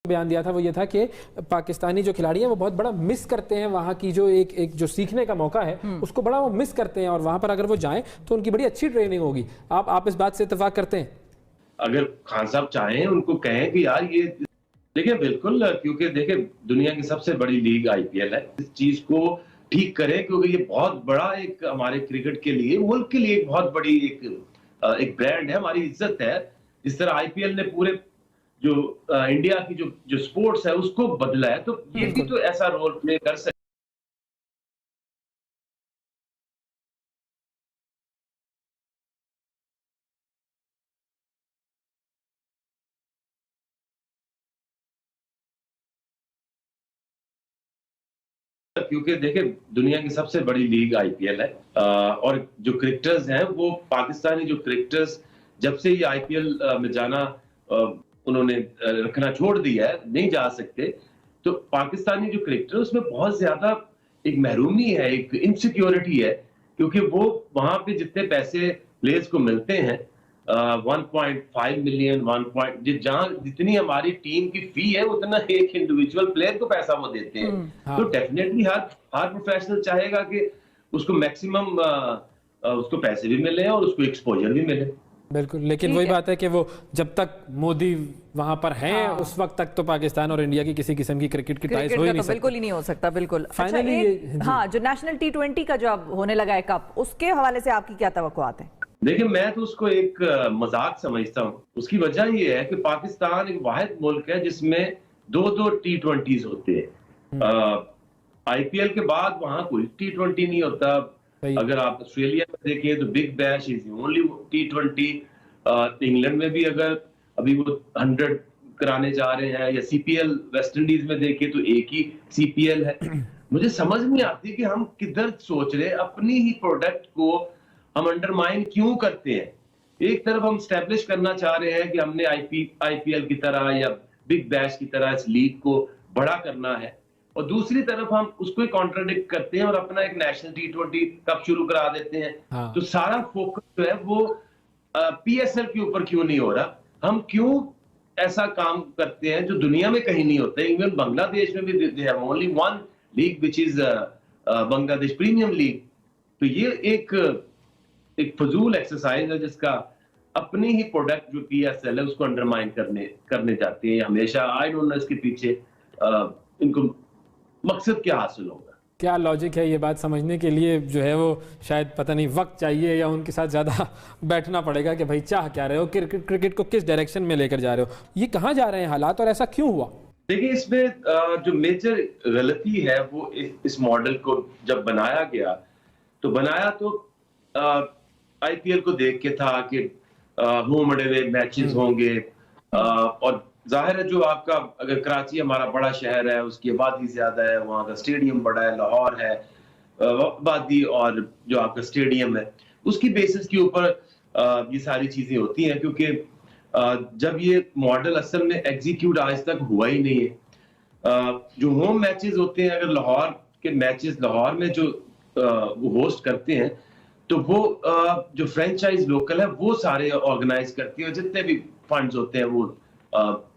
बयान दिया था वो ये था कि पाकिस्तानी जो खिलाड़ी हैं वो बहुत बड़ा मिस करते हैं वहाँ की जो एक जो सीखने का मौका है उसको बड़ा वो मिस करते हैं और वहाँ पर अगर वो जाएं तो उनकी बड़ी अच्छी ट्रेनिंग होगी। आप इस बात से इत्तेफाक करते हैं? अगर खान साहब चाहें उनको कहें कि यार ये देखिए बिल्कुल, क्योंकि देखिए दुनिया की सबसे बड़ी लीग आईपीएल है, इस चीज को ठीक करें क्योंकि ये बहुत बड़ा एक हमारे क्रिकेट के लिए, मुल्क के लिए एक बहुत बड़ी एक ब्रांड है, हमारी इज्जत है। इस तरह आईपीएल ने पूरे जो इंडिया की जो स्पोर्ट्स है उसको बदला है, तो ये भी तो ऐसा रोल प्ले कर सकते क्योंकि देखिए दुनिया की सबसे बड़ी लीग आईपीएल है, और जो क्रिकेटर्स हैं वो पाकिस्तानी जो क्रिकेटर्स जब से ये आईपीएल में जाना उन्होंने रखना छोड़ दिया है, नहीं जा सकते, तो पाकिस्तानी जो क्रिकेटर उसमें बहुत ज्यादा एक महरूमी है, एक इनसिक्योरिटी है, क्योंकि वो वहां पे जितने पैसे प्लेयर्स को मिलते हैं 1.5 मिलियन 1. जहां जितनी हमारी टीम की फी है उतना एक इंडिविजुअल प्लेयर को पैसा वो देते हैं। हाँ। तो डेफिनेटली हर प्रोफेशनल चाहेगा कि उसको मैक्सिमम उसको पैसे भी मिले और उसको एक्सपोजर भी मिले। बिल्कुल, लेकिन वही बात है कि वो जब तक मोदी वहां पर हैं उस वक्त तक तो पाकिस्तान और इंडिया की किसी किस्म की क्रिकेट की टाइज हो ही नहीं सकती। बिल्कुल ही नहीं हो सकता। बिल्कुल। फाइनली हाँ, जो नेशनल टी20 का जो अब होने लगा है कप, उसके हवाले से आपकी क्या तवक्कुआत है? देखिए मैं तो उसको एक मजाक समझता हूँ। उसकी वजह ये है कि पाकिस्तान एक वाहिद मुल्क है जिसमें दो टी20 होते हैं। आईपीएल के बाद वहां कोई टी20 नहीं होता। अगर आप ऑस्ट्रेलिया में देखें तो big bash is only T20. England में भी अगर अभी वो 100 कराने जा रहे हैं, या सीपीएल वेस्ट इंडीज में देखें तो एक ही सीपीएल है। मुझे समझ नहीं आती कि हम किधर सोच रहे, अपनी ही प्रोडक्ट को हम अंडरमाइन क्यों करते हैं। एक तरफ हम स्टैब्लिश करना चाह रहे हैं कि हमने आईपीएल की तरह या बिग बैश की तरह इस लीग को बड़ा करना है, और दूसरी तरफ हम उसको कॉन्ट्राडिक्ट करते हैं और अपना एक नेशनल टी20 कप शुरू करा देते हैं। हाँ। तो सारा फोकस जो है वो पीएसएल के ऊपर क्यों नहीं हो रहा? हम क्यों ऐसा काम करते हैं जो दुनिया में कहीं नहीं होता? इवन बांग्लादेश में भी they have only one league which is Bangladesh premium league. तो ये एक फजूल एक्सरसाइज है जिसका अपनी ही प्रोडक्ट जो पीएसएल है उसको अंडरमाइन करने जाते हैं हमेशा। आई डोंट नो इसके पीछे इनको मकसद क्या हासिल होगा, क्या लॉजिक है, ये बात समझने के लिए जो है वो शायद पता नहीं वक्त चाहिए या उनके साथ ज़्यादा बैठना पड़ेगा कि भाई चाह क्या रहे हो, क्रिकेट को किस डायरेक्शन में लेकर जा रहे हो, ये कहाँ जा रहे हैं हालात और ऐसा क्यों हुआ? देखिए इसमें जो मेजर गलती है वो इस मॉडल को जब बनाया गया तो आईपीएल को देख के था कि होम एंड अवे मैचेस होंगे, और जाहिर है जो आपका अगर कराची हमारा बड़ा शहर है, उसकी आबादी ज्यादा है, वहाँ का स्टेडियम बड़ा है, लाहौर है आबादी, और जो आपका स्टेडियम है उसकी बेसिस के ऊपर ये सारी चीजें होती हैं, क्योंकि जब ये मॉडल असल में एग्जीक्यूट आज तक हुआ ही नहीं है। जो होम मैचेस होते हैं, अगर लाहौर के मैचेस लाहौर में जो वो होस्ट करते हैं, तो वो जो फ्रेंचाइज लोकल है वो सारे ऑर्गेनाइज करती है, जितने भी फंड्स होते हैं वो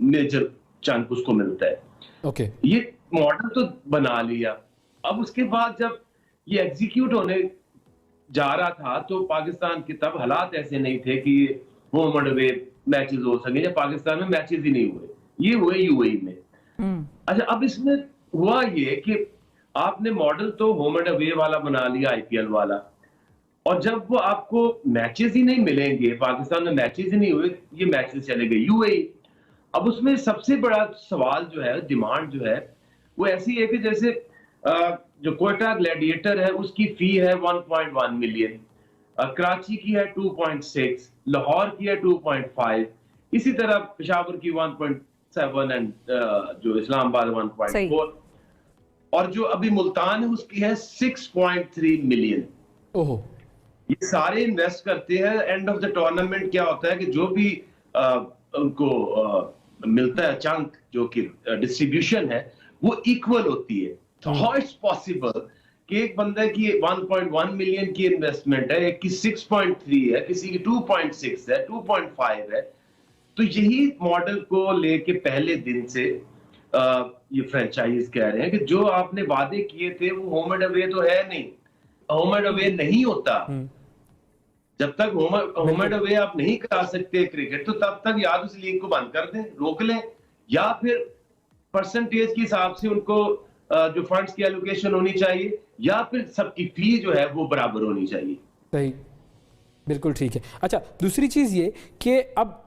मेजर चंक उसको मिलता है। ये मॉडल तो बना लिया, अब उसके बाद जब ये एग्जीक्यूट होने जा रहा था तो पाकिस्तान के तब हालात ऐसे नहीं थे कि होम एंड अवे मैचेस हो सके, या पाकिस्तान में मैचेस ही नहीं हुए, ये हुए यूएई में। अच्छा, अब इसमें हुआ ये कि आपने मॉडल तो होम एंड अवे वाला बना लिया, आईपीएल वाला, और जब वो आपको मैचेस ही नहीं मिलेंगे, पाकिस्तान में मैचेस ही नहीं हुए, ये मैचेस चले गए यूएई। अब उसमें सबसे बड़ा सवाल जो है, डिमांड जो है वो ऐसी है कि जैसे जो कोयटा ग्लैडिएटर है उसकी फी है 1.1 मिलियन, कराची की है 2.6, लाहौर की है 2.5, इसी तरह पेशावर की 1.7 एंड जो इस्लामाबाद 1.4, और जो अभी मुल्तान है उसकी है 6.3 मिलियन। ओहो, ये सारे इन्वेस्ट करते हैं। एंड ऑफ द टूर्नामेंट क्या होता है कि जो भी उनको मिलता है चंक, जो कि डिस्ट्रीब्यूशन है, वो इक्वल होती है। तो हाउ इट्स पॉसिबल कि एक बंदे की 1.1 मिलियन की इन्वेस्टमेंट है, एक की 6.3 है, किसी की 2.6 है, 2.5 है। तो यही मॉडल को लेके पहले दिन से ये फ्रेंचाइज कह रहे हैं कि जो आपने वादे किए थे वो होम एंड अवे तो है नहीं, होम एंड अवे नहीं होता। जब तक होम एंड अवे आप नहीं करा सकते क्रिकेट, तो तब तक या तो उस लीग को बंद कर दें, रोक लें, या फिर परसेंटेज के हिसाब से उनको जो फंड्स की एलोकेशन होनी चाहिए, या फिर सबकी फी जो है वो बराबर होनी चाहिए। सही, बिल्कुल ठीक है। अच्छा, दूसरी चीज़ ये कि अब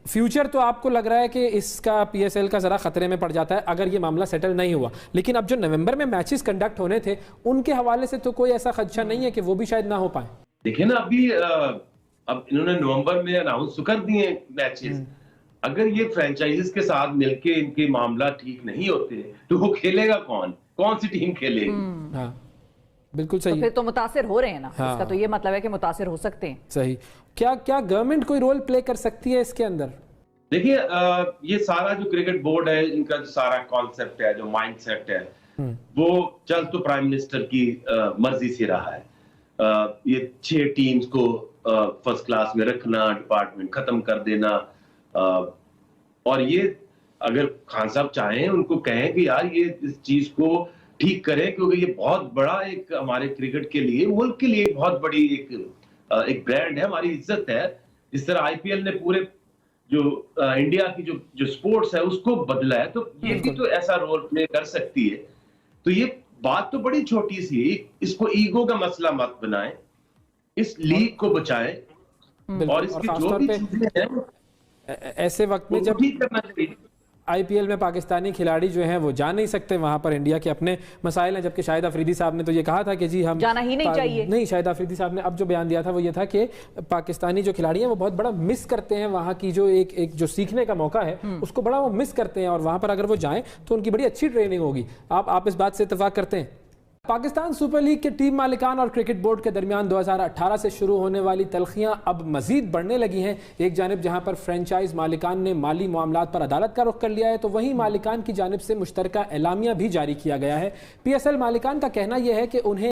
फ्यूचर तो आपको लग रहा है कि इसका पीएसएल का ज़रा ख़तरे में पड़ जाता है अगर ये मामला सेटल नहीं हुआ, लेकिन अब जो नवंबर में मैचेस कंडक्ट होने थे उनके हवाले से तो कोई ऐसा खदशा नहीं है कि वो भी शायद ना हो पाए? देखिए ना, अभी अब इन्होंने नवंबर में अनाउंस कर दिए मैचेस। अगर ये फ्रेंचाइजीज के साथ मिलके इनके मामला ठीक नहीं होते तो वो खेलेगा कौन, कौन सी टीम खेलेगी? हाँ, बिल्कुल सही। तो फिर तो मुतासिर हो रहे हैं ना। हाँ। इसका तो ये मतलब है कि मुतासिर हो सकते हैं। सही। क्या क्या गवर्नमेंट कोई रोल प्ले कर सकती है इसके अंदर? देखिए, ये सारा जो क्रिकेट बोर्ड है, इनका जो सारा कॉन्सेप्ट है, जो माइंडसेट है, वो चल तो प्राइम मिनिस्टर की मर्जी से रहा है। ये 6 टीम्स को फर्स्ट क्लास में रखना, डिपार्टमेंट खत्म कर देना, और ये अगर खान साहब चाहें, उनको कहें कि यार ये इस चीज को ठीक करें, क्योंकि ये बहुत बड़ा एक हमारे क्रिकेट के लिए, मुल्क के लिए बहुत बड़ी एक ब्रांड है, हमारी इज्जत है। जिस तरह आईपीएल ने पूरे जो इंडिया की जो स्पोर्ट्स है उसको बदला है, तो ये भी तो ऐसा रोल प्ले कर सकती है। तो ये बात तो बड़ी छोटी सी है, इसको ईगो का मसला मत बनाएं, इस लीग को बचाएं, और इसकी जो भी चीजें हैं ऐसे वक्त में जब ठीक करना चाहिए। आईपीएल में पाकिस्तानी खिलाड़ी जो हैं वो जा नहीं सकते वहां पर, इंडिया के अपने मसाइल हैं, जबकि शाहिद अफरीदी साहब ने तो ये कहा था कि जी हम जाना ही नहीं चाहिए। नहीं, शाहिद अफरीदी साहब ने अब जो बयान दिया था वो ये था कि पाकिस्तानी जो खिलाड़ी हैं वो बहुत बड़ा मिस करते हैं वहां की जो एक जो सीखने का मौका है उसको बड़ा वो मिस करते हैं, और वहां पर अगर वो जाएं तो उनकी बड़ी अच्छी ट्रेनिंग होगी। आप इस बात से इत्तेफाक करते हैं? पाकिस्तान सुपर लीग के टीम मालिकान और क्रिकेट बोर्ड के दरमियान 2018 से शुरू होने वाली तल्खियां अब मजीद बढ़ने लगी हैं। एक जानिब जहां पर फ्रेंचाइज मालिकान ने माली मामलात पर अदालत का रुख कर लिया है, तो वहीं मालिकान की जानिब से मुश्तरका एलामिया भी जारी किया गया है। पीएसएल मालिकान का कहना यह है कि उन्हें